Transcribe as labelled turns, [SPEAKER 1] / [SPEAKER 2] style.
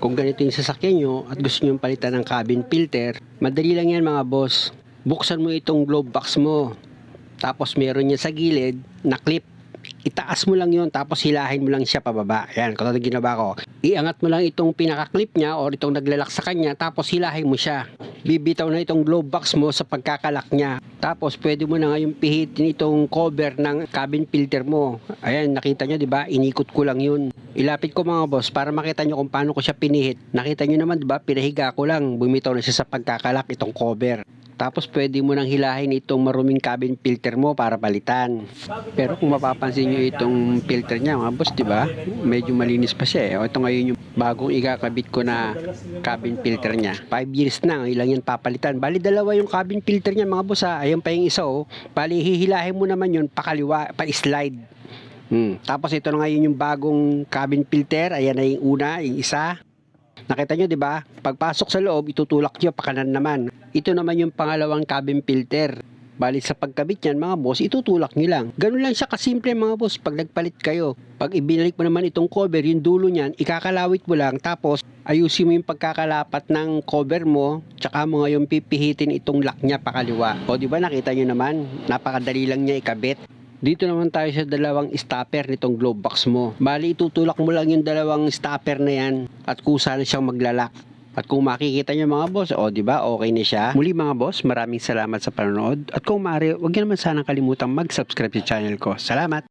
[SPEAKER 1] Kung ganito yung sasakyan nyo at gusto nyo palitan ng cabin filter, madali lang yan mga boss. Buksan mo itong glove box mo. Tapos meron niya sa gilid na clip. Itaas mo lang yon tapos hilahin mo lang siya pababa. Ayan, katulad ng ginawa ko. Iangat mo lang itong pinaka-clip niya o itong naglalak sa kanya tapos hilahin mo siya. Bibitaw na itong glove box mo sa pagkakalak niya. Tapos pwede mo na ngayon pihitin itong cover ng cabin filter mo. Ayan, nakita nyo 'di ba? Inikot ko lang yun. Ilapit ko mga boss para makita nyo kung paano ko siya pinihit. Nakita nyo naman 'di ba? Pinahiga ko lang. Bumitaw na siya sa pagkakalak itong cover. Tapos pwede mo nang hilahin itong maruming cabin filter mo para palitan. Pero kung mapapansin nyo itong filter niya mga boss, diba? Medyo malinis pa siya eh. O ito ngayon yung bagong ikakabit ko na cabin filter niya. 5 years na, ilang yan papalitan. Bali dalawa yung cabin filter niya mga boss ha. Ayan pa yung isa oh. Bali hihilahin mo naman yun pakaliwa, pa-slide. Tapos ito na ngayon yung bagong cabin filter. Ayan na yung una, yung isa. Nakita nyo 'di ba? Pagpasok sa loob, itutulak nyo pa kanan naman. Ito naman yung pangalawang cabin filter. Bali sa pagkabit niyan mga boss, itutulak nyo lang. Ganun lang siya kasimple mga boss pag nagpalit kayo. Pag ibinalik mo naman itong cover, yung dulo niyan, ikakalawit mo lang tapos ayusin mo yung pagkakalapat ng cover mo, tsaka mo ngayon pipihitin itong lock niya pakaliwa. O 'di ba nakita nyo naman, napakadali lang niya ikabit. Dito naman tayo sa dalawang stopper nitong glove box mo. Bali, itutulak mo lang yung dalawang stopper na yan at kusa na siyang maglalak. At kung makikita nyo mga boss, o di ba okay na siya? Muli mga boss, maraming salamat sa panonood. At kung maaari, huwag niyo naman sanang kalimutang mag-subscribe sa channel ko. Salamat!